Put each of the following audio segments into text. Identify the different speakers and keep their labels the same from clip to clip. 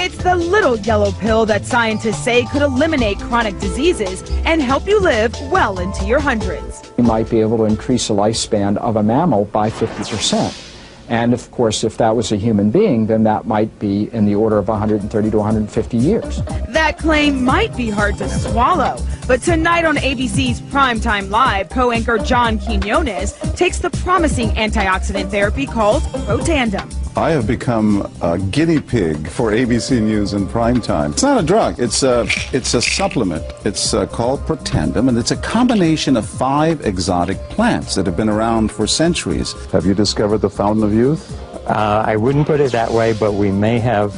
Speaker 1: It's the little yellow pill that scientists say could eliminate chronic diseases and help you live well into your hundreds.
Speaker 2: You might be able to increase the lifespan of a mammal by 50%. And of course, if that was a human being, then that might be in the order of 130 to 150 years.
Speaker 1: That claim might be hard to swallow, but tonight on ABC's Primetime Live, co-anchor John Quinones takes the promising antioxidant therapy called Protandim.
Speaker 3: I have become a guinea pig for ABC News in primetime. It's not a drug, it's a supplement. It's called Protandim, and it's a combination of 5 exotic plants that have been around for centuries. Have you discovered the fountain of youth?
Speaker 4: I wouldn't put it that way, but we may have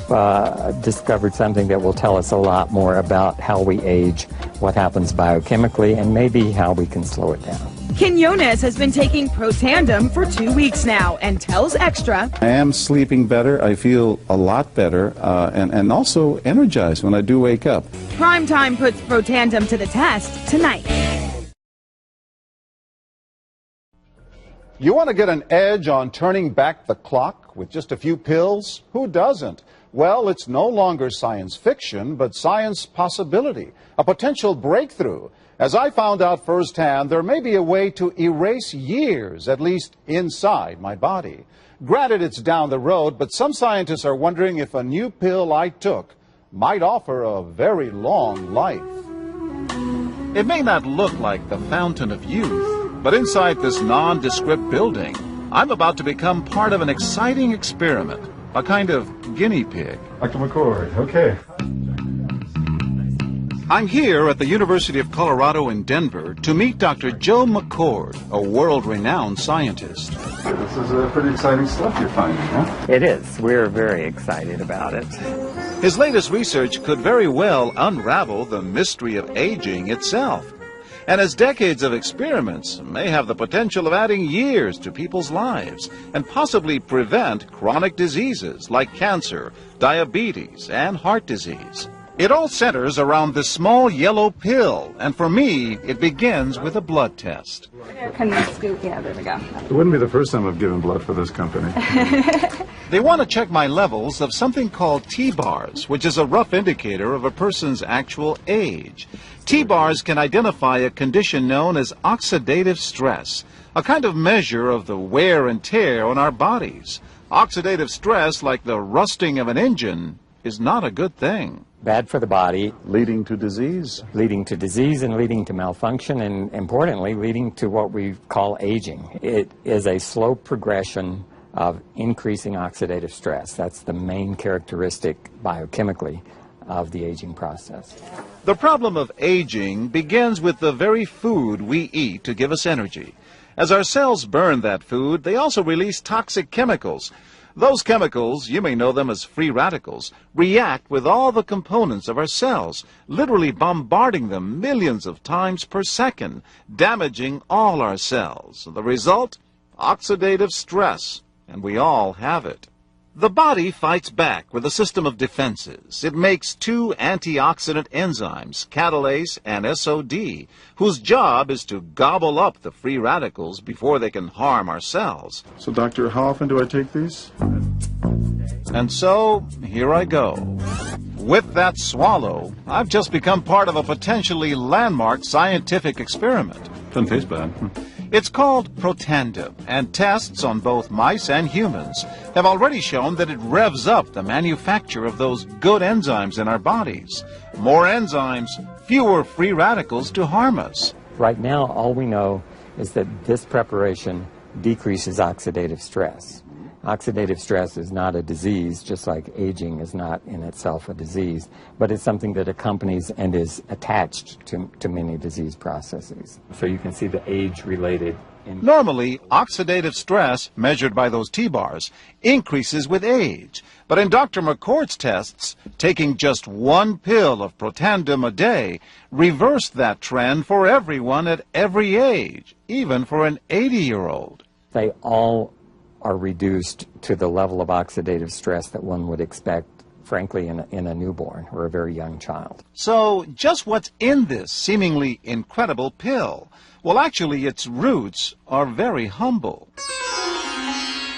Speaker 4: discovered something that will tell us a lot more about how we age, what happens biochemically, and maybe how we can slow it down.
Speaker 1: Quinones has been taking Protandim for 2 weeks now and tells Extra,
Speaker 3: I am sleeping better, I feel a lot better, and also energized when I do wake up.
Speaker 1: Primetime puts Protandim to the test tonight.
Speaker 5: You want to get an edge on turning back the clock with just a few pills? Who doesn't? Well, it's no longer science fiction, but science possibility, a potential breakthrough. As I found out firsthand, there may be a way to erase years, at least inside my body. Granted, it's down the road, but some scientists are wondering if a new pill I took might offer a very long life. It may not look like the fountain of youth, but inside this nondescript building, I'm about to become part of an exciting experiment, a kind of guinea pig.
Speaker 3: Dr. McCord, okay.
Speaker 5: I'm here at the University of Colorado in Denver to meet Dr. Joe McCord, a world-renowned scientist.
Speaker 3: This is pretty exciting stuff you're finding, huh?
Speaker 4: It is. We're very excited about it.
Speaker 5: His latest research could very well unravel the mystery of aging itself. And his decades of experiments may have the potential of adding years to people's lives and possibly prevent chronic diseases like cancer, diabetes, and heart disease. It all centers around this small yellow pill, and for me, it begins with a blood test.
Speaker 6: Can we scoop? Yeah, there we go.
Speaker 3: It wouldn't be the first time I've given blood for this company.
Speaker 5: They want to check my levels of something called T-bars, which is a rough indicator of a person's actual age. T-bars can identify a condition known as oxidative stress, a kind of measure of the wear and tear on our bodies. Oxidative stress, like the rusting of an engine, is not a good thing.
Speaker 4: Bad for the body.
Speaker 3: Leading to disease.
Speaker 4: Leading to disease and leading to malfunction, and importantly, leading to what we call aging. It is a slow progression of increasing oxidative stress. That's the main characteristic biochemically of the aging process.
Speaker 5: The problem of aging begins with the very food we eat to give us energy. As our cells burn that food, they also release toxic chemicals. Those chemicals, you may know them as free radicals, react with all the components of our cells, literally bombarding them millions of times per second, damaging all our cells. The result? Oxidative stress, and we all have it. The body fights back with a system of defenses. It makes 2 antioxidant enzymes, catalase and SOD, whose job is to gobble up the free radicals before they can harm our cells.
Speaker 3: So, doctor, how often do I take these?
Speaker 5: And so, here I go. With that swallow, I've just become part of a potentially landmark scientific experiment.
Speaker 3: Doesn't taste bad.
Speaker 5: It's called Protandim, and tests on both mice and humans have already shown that it revs up the manufacture of those good enzymes in our bodies. More enzymes, fewer free radicals to harm us.
Speaker 4: Right now, all we know is that this preparation decreases oxidative stress. Oxidative stress is not a disease, just like aging is not in itself a disease, but it's something that accompanies and is attached to many disease processes. So you can see the age-related.
Speaker 5: Normally, oxidative stress, measured by those T-bars, increases with age. But in Dr. McCord's tests, taking just 1 pill of Protandim a day reversed that trend for everyone at every age, even for an 80-year-old.
Speaker 4: They all are reduced to the level of oxidative stress that one would expect, frankly, in a newborn or a very young child.
Speaker 5: So, just what's in this seemingly incredible pill? Well, actually, its roots are very humble.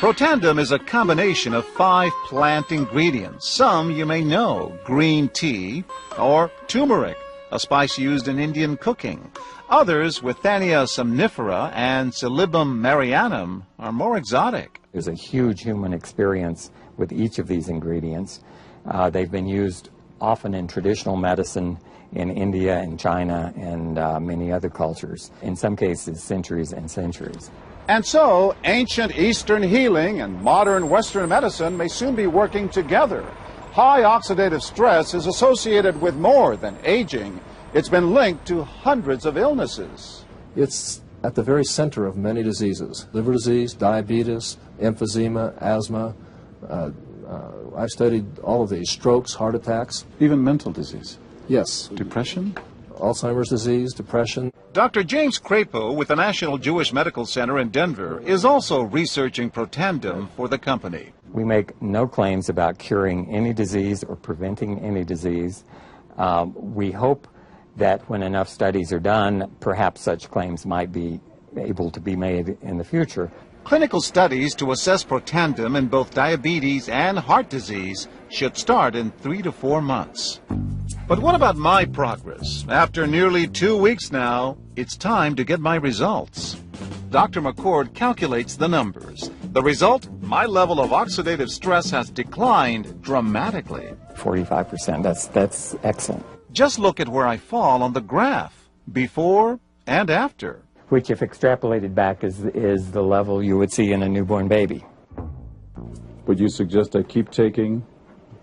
Speaker 5: Protandim is a combination of 5 plant ingredients. Some you may know: green tea or turmeric, a spice used in Indian cooking. Others, Withania somnifera and Silybum marianum, are more exotic.
Speaker 4: There's a huge human experience with each of these ingredients. They've been used often in traditional medicine in India and China and many other cultures, in some cases centuries and centuries.
Speaker 3: And so, ancient Eastern healing and modern Western medicine may soon be working together. High oxidative stress is associated with more than aging. It's been linked to hundreds of illnesses.
Speaker 7: It's at the very center of many diseases: liver disease, diabetes, emphysema, asthma. I've studied all of these: strokes, heart attacks.
Speaker 3: Even mental disease.
Speaker 7: Yes.
Speaker 3: Depression?
Speaker 7: Alzheimer's disease, depression.
Speaker 5: Dr. James Crapo with the National Jewish Medical Center in Denver is also researching Protandim for the company.
Speaker 4: We make no claims about curing any disease or preventing any disease. We hope that when enough studies are done, perhaps such claims might be able to be made in the future.
Speaker 5: Clinical studies to assess Protandim in both diabetes and heart disease should start in 3 to 4 months. But what about my progress? After nearly 2 weeks now, it's time to get my results. Dr. McCord calculates the numbers. The result? My level of oxidative stress has declined dramatically.
Speaker 4: 45%, that's excellent.
Speaker 5: Just look at where I fall on the graph, before and after.
Speaker 4: Which, if extrapolated back, is the level you would see in a newborn baby.
Speaker 3: Would you suggest I keep taking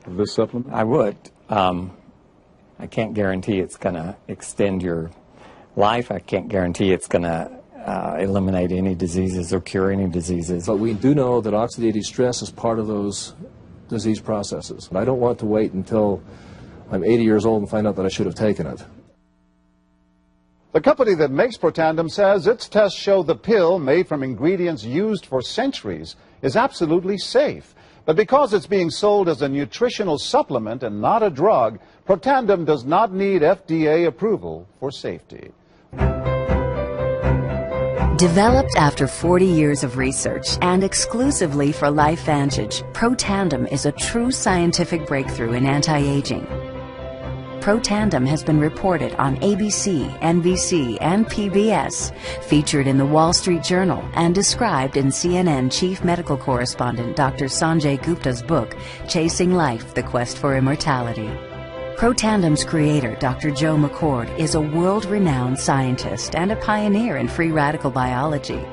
Speaker 3: this supplement?
Speaker 4: I would. I can't guarantee it's going to extend your life. I can't guarantee it's going to eliminate any diseases or cure any diseases.
Speaker 7: But we do know that oxidative stress is part of those disease processes. I don't want to wait until I'm 80 years old and find out that I should have taken it.
Speaker 3: The company that makes Protandim says its tests show the pill, made from ingredients used for centuries, is absolutely safe. But because it's being sold as a nutritional supplement and not a drug, Protandim does not need FDA approval for safety.
Speaker 8: Developed after 40 years of research and exclusively for LifeVantage, Protandim is a true scientific breakthrough in anti-aging. Protandim has been reported on ABC, NBC, and PBS, featured in the Wall Street Journal, and described in CNN Chief Medical Correspondent Dr. Sanjay Gupta's book, Chasing Life, The Quest for Immortality. Protandim's creator, Dr. Joe McCord, is a world-renowned scientist and a pioneer in free radical biology.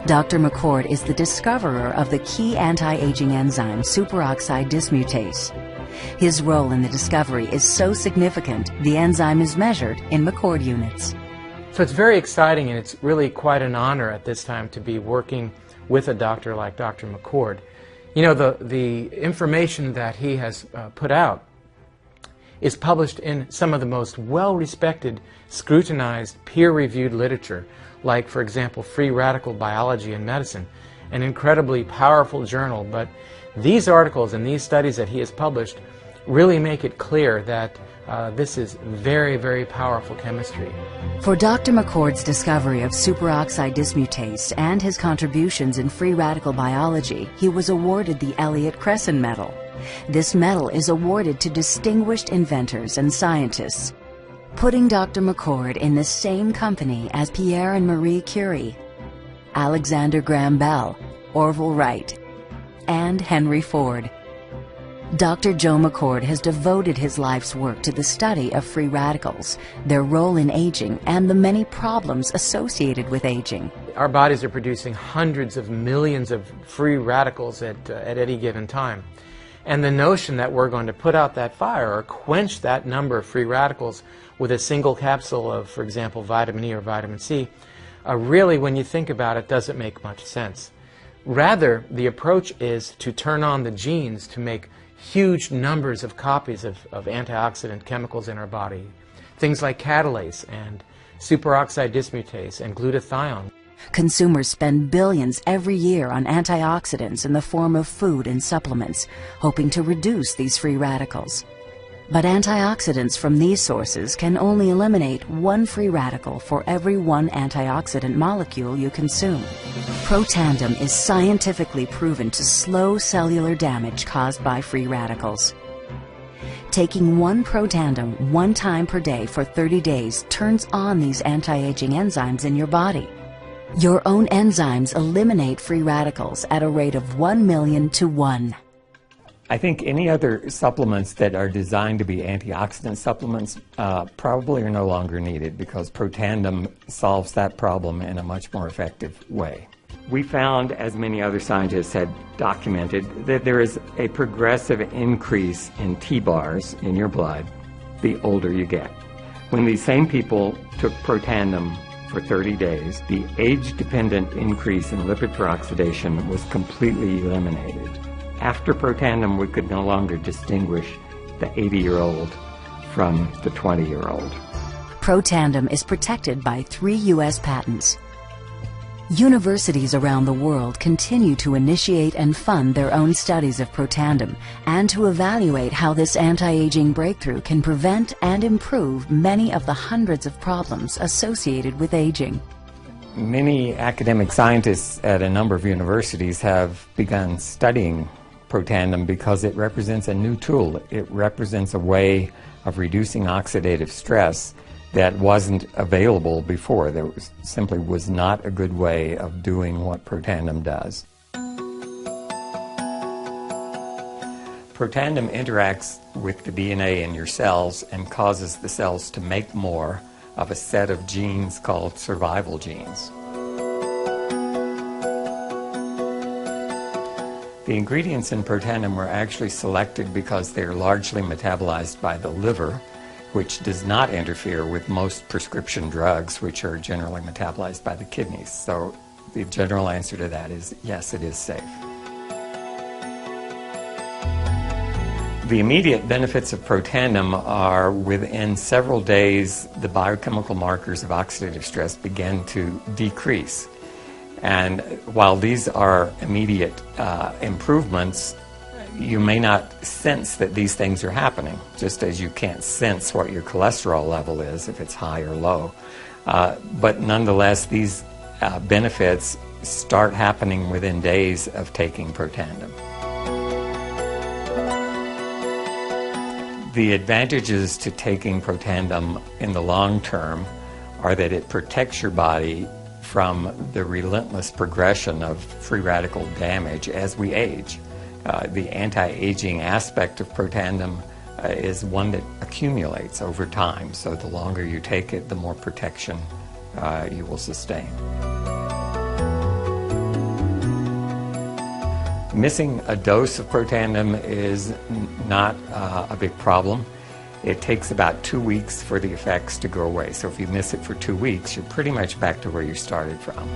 Speaker 8: Dr. McCord is the discoverer of the key anti-aging enzyme superoxide dismutase. His role in the discovery is so significant, the enzyme is measured in McCord units.
Speaker 9: So it's very exciting, and it's really quite an honor at this time to be working with a doctor like Dr. McCord. You know, the information that he has put out is published in some of the most well-respected, scrutinized, peer-reviewed literature, like, for example, Free Radical Biology and Medicine, an incredibly powerful journal. But these articles and these studies that he has published really make it clear that this is very, very powerful chemistry.
Speaker 8: For Dr. McCord's discovery of superoxide dismutase and his contributions in free radical biology, he was awarded the Elliott Cresson Medal. This medal is awarded to distinguished inventors and scientists, putting Dr. McCord in the same company as Pierre and Marie Curie, Alexander Graham Bell, Orville Wright, and Henry Ford. Dr. Joe McCord has devoted his life's work to the study of free radicals, their role in aging, and the many problems associated with aging.
Speaker 9: Our bodies are producing hundreds of millions of free radicals at any given time. And the notion that we're going to put out that fire or quench that number of free radicals with a single capsule of, for example, vitamin E or vitamin C, really, when you think about it, doesn't make much sense. Rather, the approach is to turn on the genes to make huge numbers of copies of antioxidant chemicals in our body. Things like catalase and superoxide dismutase and glutathione.
Speaker 8: Consumers spend billions every year on antioxidants in the form of food and supplements, hoping to reduce these free radicals. But antioxidants from these sources can only eliminate one free radical for every one antioxidant molecule you consume. Protandim is scientifically proven to slow cellular damage caused by free radicals. Taking one Protandim 1 time per day for 30 days turns on these anti-aging enzymes in your body. Your own enzymes eliminate free radicals at a rate of 1 million to 1.
Speaker 4: I think any other supplements that are designed to be antioxidant supplements probably are no longer needed, because Protandim solves that problem in a much more effective way. We found, as many other scientists had documented, that there is a progressive increase in T-bars in your blood the older you get. When these same people took Protandim for 30 days, the age-dependent increase in lipid peroxidation was completely eliminated. After Protandim, we could no longer distinguish the 80-year-old from the 20-year-old.
Speaker 8: Protandim is protected by 3 U.S. patents. Universities around the world continue to initiate and fund their own studies of Protandim and to evaluate how this anti-aging breakthrough can prevent and improve many of the hundreds of problems associated with aging.
Speaker 4: Many academic scientists at a number of universities have begun studying Protandim because it represents a new tool. It represents a way of reducing oxidative stress that wasn't available before. There simply was not a good way of doing what Protandim does. Protandim interacts with the DNA in your cells and causes the cells to make more of a set of genes called survival genes. The ingredients in Protandim were actually selected because they are largely metabolized by the liver, which does not interfere with most prescription drugs, which are generally metabolized by the kidneys. So the general answer to that is yes, it is safe. The immediate benefits of Protandim are within several days, the biochemical markers of oxidative stress begin to decrease. And while these are immediate improvements, you may not sense that these things are happening, just as you can't sense what your cholesterol level is if it's high or low. But nonetheless, these benefits start happening within days of taking Protandim. The advantages to taking Protandim in the long term are that it protects your body from the relentless progression of free radical damage as we age. The anti-aging aspect of Protandim is one that accumulates over time, so the longer you take it, the more protection you will sustain. Missing a dose of Protandim is not a big problem. It takes about 2 weeks for the effects to go away. So if you miss it for 2 weeks, you're pretty much back to where you started from.